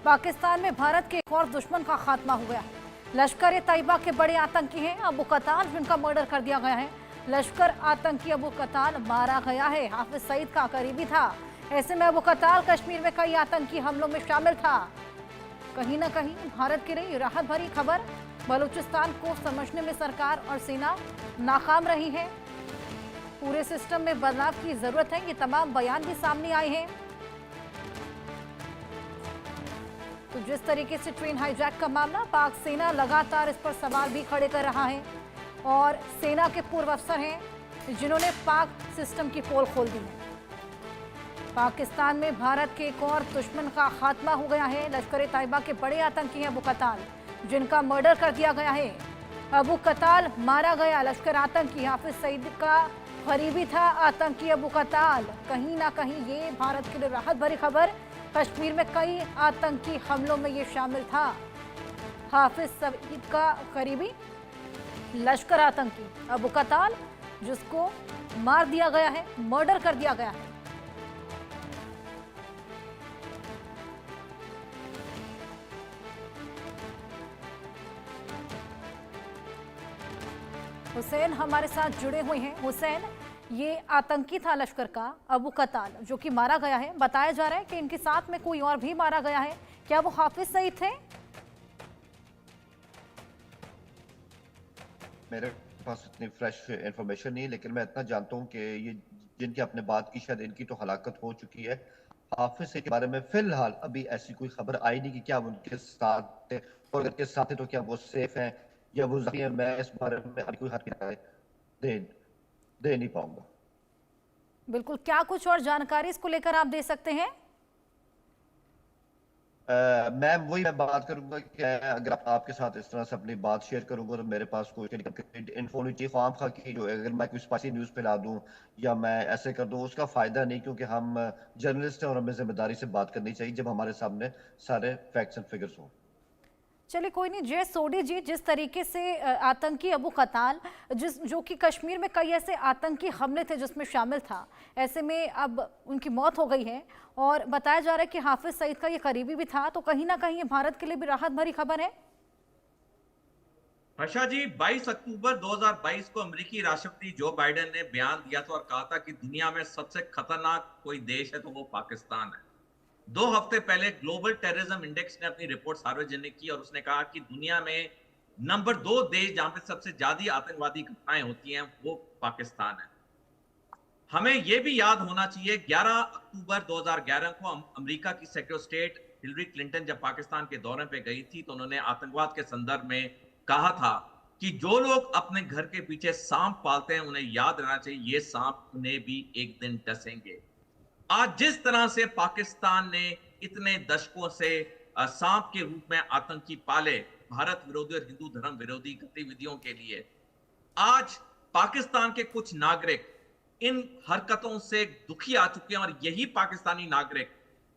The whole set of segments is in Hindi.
पाकिस्तान में भारत के एक और दुश्मन का खात्मा हो गया है। लश्कर ए तैयबा के बड़े आतंकी हैं अबू कताल, जिनका मर्डर कर दिया गया है। लश्कर आतंकी अबू कताल मारा गया है। हाफिज सईद का करीबी था। ऐसे में अबू कताल कश्मीर में कई आतंकी हमलों में शामिल था। कहीं ना कहीं भारत के लिए राहत भरी खबर। बलूचिस्तान को समझने में सरकार और सेना नाकाम रही है। पूरे सिस्टम में बदलाव की जरूरत है। ये तमाम बयान भी सामने आए हैं। तो जिस तरीके से ट्रेन हाईजैक का मामला, पाक सेना लगातार इस पर सवाल भी खड़े कर रहा है और सेना के पूर्व अफसर हैं जिन्होंने पाक सिस्टम की पोल खोल दी है। पाकिस्तान में भारत के एक और दुश्मन का खात्मा हो गया है। लश्कर ए तैयबा के बड़े आतंकी हैं अबू कताल, जिनका मर्डर कर दिया गया है। अबू कताल मारा गया। लश्कर आतंकी हाफिज सईद का करीबी था। आतंकी अबू कताल, कहीं ना कहीं ये भारत के लिए राहत भरी खबर। कश्मीर में कई आतंकी हमलों में ये शामिल था। हाफिज सईद का करीबी लश्कर आतंकी अबू कताल, जिसको मार दिया गया है, मर्डर कर दिया गया है। हुसैन हमारे साथ जुड़े हुए हैं। हुसैन, ये आतंकी था लश्कर का अबू कताल, जो कि मारा गया है। बताया जा रहा है कि इनके साथ में कोई और भी मारा गया है। क्या वो हाफिज सईद थे? मेरे पास इतनी फ्रेश इंफॉर्मेशन नहीं, लेकिन मैं इतना जानता हूँ कि ये जिनकी आपने बात की शायद इनकी तो हलाकत हो चुकी है। हाफिज सईद के बारे में फिलहाल अभी ऐसी कोई खबर आई नहीं कि क्या वो उनके साथ थे, और अगर के साथ थे तो क्या वो सेफ हैं या वो जख्मी हैं। मैं इस बारे में अभी कोई हद दे दे नहीं पाऊंगा। बिल्कुल, क्या कुछ और जानकारी इसको लेकर आप दे सकते हैं? मैं बात करूंगा कि अगर आपके साथ इस तरह से अपनी बात शेयर करूंगा तो मेरे पास कोई इन्फो नहीं चाहिए। ख्वाम खा की जो अगर मैं कोई स्पाइसी न्यूज़ फैला दूं या मैं ऐसे कर दूं, उसका फायदा नहीं, क्योंकि हम जर्नलिस्ट हैं और हमें जिम्मेदारी से बात करनी चाहिए जब हमारे सामने सारे फैक्ट्स एंड फिगर्स हों। चलिए कोई नहीं। जय सोडी जी, जिस तरीके से आतंकी अबू कताल, जो कि कश्मीर में कई ऐसे आतंकी हमले थे जिसमें शामिल था, ऐसे में अब उनकी मौत हो गई है और बताया जा रहा है कि हाफिज सईद का ये करीबी भी था। तो कहीं ना कहीं ये भारत के लिए भी राहत भरी खबर है। हर्षा जी, 22 अक्टूबर 2022 को अमेरिकी राष्ट्रपति जो बाइडेन ने बयान दिया था और कहा था कि दुनिया में सबसे खतरनाक कोई देश है तो वो पाकिस्तान है। 2 हफ्ते पहले ग्लोबल टेररिज्म इंडेक्स ने अपनी रिपोर्ट सार्वजनिक की और उसने कहा कि दुनिया में नंबर 2 देश जहां पे सबसे ज्यादा आतंकवादी घटनाएं होती हैं वो पाकिस्तान है। हमें यह भी याद होना चाहिए, 11 अक्टूबर 2011 को अमेरिका की secretary of state Hillary Clinton जब पाकिस्तान के दौरे पे गई थी तो उन्होंने आतंकवाद के संदर्भ में कहा था कि जो लोग अपने घर के पीछे सांप पालते हैं उन्हें याद रहना चाहिए ये सांप उन्हें भी एक दिन डसेंगे। आज जिस तरह से पाकिस्तान ने इतने दशकों से सांप के रूप में आतंकी पाले भारत विरोधी और हिंदू धर्म विरोधी गतिविधियों के लिए, आज पाकिस्तान के कुछ नागरिक इन हरकतों से दुखी आ चुके हैं और यही पाकिस्तानी नागरिक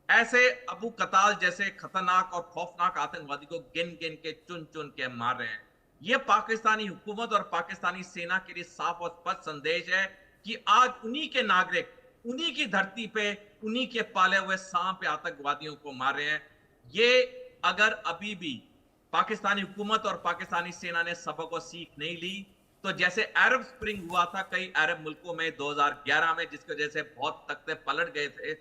ऐसे अबू कताल जैसे खतरनाक और खौफनाक आतंकवादी को गिन गिन के चुन चुन के मार रहे हैं। यह पाकिस्तानी हुकूमत और पाकिस्तानी सेना के लिए साफ और स्पष्ट संदेश है कि आज उन्हीं के नागरिक उन्हीं की धरती पे उन्हीं के पाले हुए सांप आतंकवादियों को मार रहे हैं। ये अगर अभी भी पाकिस्तानी हुकूमत और पाकिस्तानी सेना ने सबक और सीख नहीं ली तो जैसे अरब स्प्रिंग हुआ था कई अरब मुल्कों में 2011 में, जिसकी वजह से बहुत तख्ते पलट गए थे,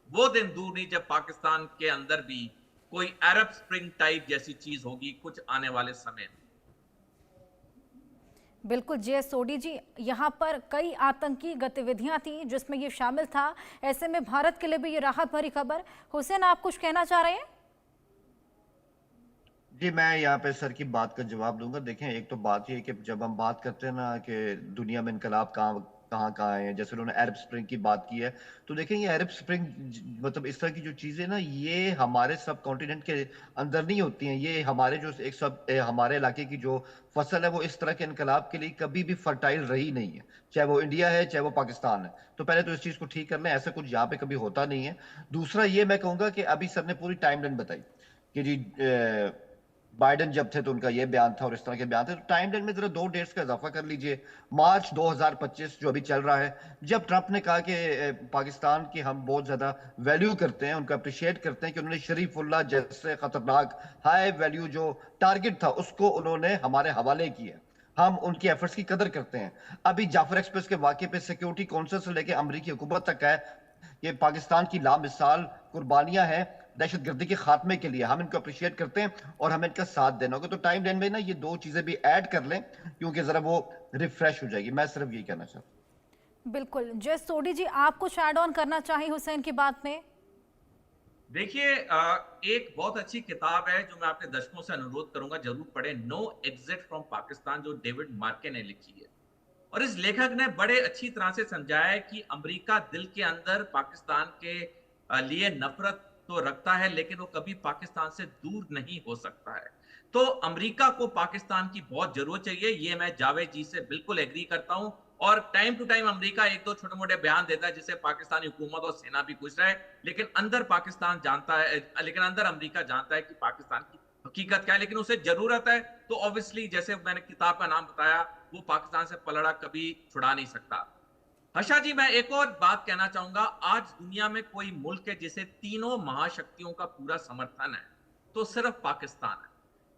वो दिन दूर नहीं जब पाकिस्तान के अंदर भी कोई अरब स्प्रिंग टाइप जैसी चीज होगी कुछ आने वाले समय में। बिल्कुल जय सोडी जी, यहाँ पर कई आतंकी गतिविधियां थी जिसमें ये शामिल था। ऐसे में भारत के लिए भी ये राहत भरी खबर। हुसैन, आप कुछ कहना चाह रहे हैं? जी, मैं यहाँ पे सर की बात का जवाब दूंगा। देखें, एक तो बात ये है कि जब हम बात करते हैं ना कि दुनिया में इनकलाब कहाँ कहाँ आए हैं, जैसे उन्होंने अरब स्प्रिंग की बात की है, तो देखें ये अरब स्प्रिंग मतलब इस तरह की जो चीजें ना, ये हमारे सब कॉन्टिनेंट के अंदर नहीं होती हैं। ये हमारे जो एक सब हमारे इलाके की जो फसल है वो इस तरह के इनकलाब के लिए कभी भी फर्टाइल रही नहीं है, चाहे वो इंडिया है चाहे वो पाकिस्तान है। तो पहले तो इस चीज को ठीक कर लें, ऐसा कुछ यहाँ पे कभी होता नहीं है। दूसरा ये मैं कहूंगा कि अभी सर ने पूरी टाइमलाइन बताई कि जी बाइडेन जब थे तो उनका ये बयान था और इस तरह के बयान थे। तो टाइमलाइन में जरा 2 डेट्स का इजाफा कर लीजिए। मार्च 2025 जो अभी चल रहा है, जब ट्रंप ने कहा कि पाकिस्तान की हम बहुत ज्यादा वैल्यू करते हैं, उनका अप्रिशिएट करते हैं कि उन्होंने शरीफुल्लाह जैसे खतरनाक हाई वैल्यू जो टारगेट था उसको उन्होंने हमारे हवाले किया। हम उनकी एफर्ट्स की कदर करते हैं। अभी जाफर एक्सप्रेस के वाकये पे सिक्योरिटी काउंसिल से लेकर अमरीकी हुकूमत तक है, ये पाकिस्तान की लामिसाल कुर्बानियां हैं दहशतगर्दी के खात्मे के लिए। हम इनको अप्रिशिएट करते हैं और हमें इनका साथ देना होगा। तो टाइम लाइन में ना ये 2 चीजें भी ऐड कर लें, क्योंकि जरा वो रिफ्रेश हो जाएगी। मैं सिर्फ यही कहना चाहता हूँ। बिल्कुल। जय सोडी जी, आप कुछ ऐड ऑन करना चाहें हुसैन की बात में? देखिए, एक बहुत अच्छी किताब है जो मैं आपके दर्शकों से अनुरोध करूंगा जरूर पढ़ें, नो एग्जिट फ्रॉम पाकिस्तान, जो डेविड मार्के ने लिखी है। और इस लेखक ने बड़े अच्छी तरह से समझाया है कि अमेरिका दिल के अंदर पाकिस्तान के लिए नफरत तो रखता है, लेकिन वो कभी पाकिस्तान से दूर नहीं हो सकता है। तो अमेरिका को पाकिस्तान की बहुत जरूरत चाहिए, ये मैं जावेद जी से बिल्कुल एग्री करता हूं। और टाइम टू टाइम अमेरिका एक दो छोटे मोटे बयान देता है जिससे पाकिस्तानी हुकूमत और सेना भी खुश रहे, लेकिन अंदर पाकिस्तान जानता है, लेकिन अंदर अमेरिका जानता है कि पाकिस्तान की हकीकत क्या है, लेकिन उसे जरूरत है। तो ऑब्वियसली जैसे मैंने किताब का नाम बताया, वो पाकिस्तान से पलड़ा कभी छुड़ा नहीं सकता। हर्षा जी, मैं एक और बात कहना चाहूंगा। आज दुनिया में कोई मुल्क है जिसे तीनों महाशक्तियों का पूरा समर्थन है, तो सिर्फ पाकिस्तान है।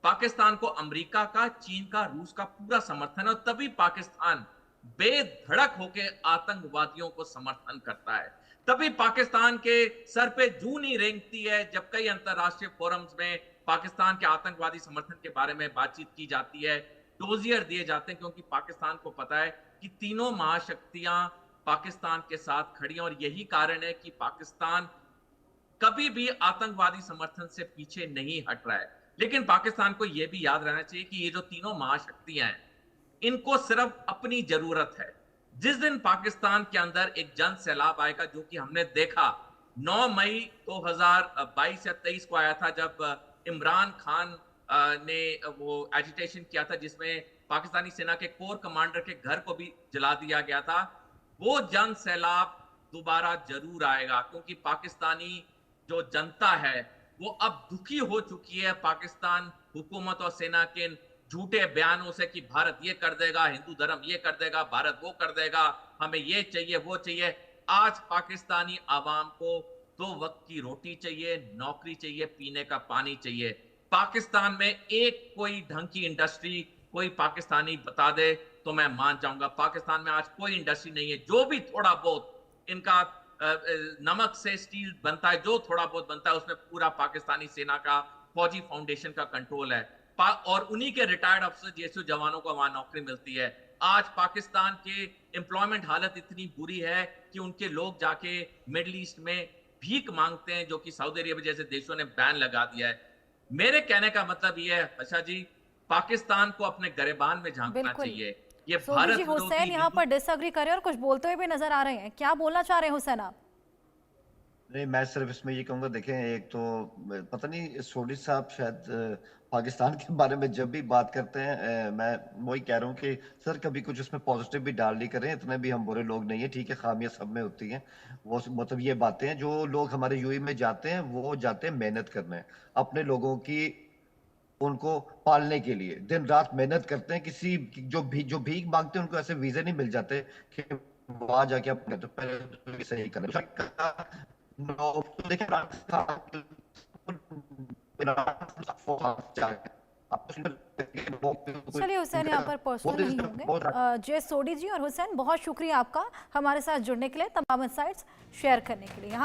पाकिस्तान को अमेरिका का, चीन का, रूस का पूरा समर्थन है, और तभी पाकिस्तान बेधड़क होकर आतंकवादियों को समर्थन करता है। तभी पाकिस्तान के सर पे जूं नहीं रेंगती है जब कई अंतरराष्ट्रीय फोरम्स में पाकिस्तान के आतंकवादी समर्थन के बारे में बातचीत की जाती है, डोजियर दिए जाते हैं, क्योंकि पाकिस्तान को पता है कि तीनों महाशक्तियां पाकिस्तान के साथ खड़ी हैं। और यही कारण है कि पाकिस्तान कभी भी आतंकवादी समर्थन से पीछे नहीं हट रहा है। लेकिन पाकिस्तान को यह भी याद रहना चाहिए कि ये जो तीनों महाशक्तियां हैं, इनको सिर्फ अपनी जरूरत है। जिस दिन पाकिस्तान के अंदर एक जन सैलाब आएगा, जो कि हमने देखा 9 मई 2022 या 23 को आया था, जब इमरान खान ने वो एजिटेशन किया था जिसमें पाकिस्तानी सेना के कोर कमांडर के घर को भी जला दिया गया था। वो जन सैलाब दोबारा जरूर आएगा, क्योंकि पाकिस्तानी जो जनता है वो अब दुखी हो चुकी है पाकिस्तान हुकूमत और सेना के झूठे बयानों से कि भारत ये कर देगा, हिंदू धर्म ये कर देगा, भारत वो कर देगा, हमें ये चाहिए वो चाहिए। आज पाकिस्तानी आवाम को 2 वक्त की रोटी चाहिए, नौकरी चाहिए, पीने का पानी चाहिए। पाकिस्तान में एक कोई ढंग की इंडस्ट्री कोई पाकिस्तानी बता दे तो मैं मान जाऊंगा। पाकिस्तान में आज कोई इंडस्ट्री नहीं है। जो भी थोड़ा बहुत इनका नमक से स्टील बनता है, जो थोड़ा बहुत बनता है, उसमें पूरा पाकिस्तानी सेना का फौजी फाउंडेशन का कंट्रोल है, और उन्हीं के रिटायर्ड अफसर जैसे जवानों को वहां नौकरी मिलती है। आज पाकिस्तान के एम्प्लॉयमेंट हालत इतनी बुरी है कि उनके लोग जाके मिडिल ईस्ट में भीख मांगते हैं, जो कि सऊदी अरेबिया जैसे देशों ने बैन लगा दिया है। मेरे कहने का मतलब ये है अच्छा जी, पाकिस्तान को अपने गरेबान में झांकना चाहिए। ये भारत जी, हुसैन यहाँ पर डिसएग्री करे और कुछ बोलते हुए भी नजर आ रहे हैं। क्या बोलना चाह रहे हैं हुसैन आप? नहीं, मैं सिर्फ इसमें ये कहूंगा, देखें, एक तो पता नहीं सोडी साहब शायद पाकिस्तान के बारे में जब भी बात करते हैं, मैं वही कह रहा हूँ कि सर कभी कुछ उसमें पॉजिटिव भी डाल ली करें। इतने भी हम बुरे लोग नहीं है, ठीक है, खामियां सब में होती हैं। वो मतलब ये बातें हैं, जो लोग हमारे यूएई में जाते हैं वो जाते हैं मेहनत करने, अपने लोगों की उनको पालने के लिए दिन रात मेहनत करते हैं। किसी जो भीख मांगते हैं उनको ऐसे वीजे नहीं मिल जाते कि वहां जाके आप तो पहले तो सही करें। नो, तो देखिए चलिए हुसैन यहाँ पर पर्सनल नहीं होंगे। जय सोडी जी और हुसैन, बहुत शुक्रिया आपका हमारे साथ जुड़ने के लिए, तमाम इनसाइट्स शेयर करने के लिए।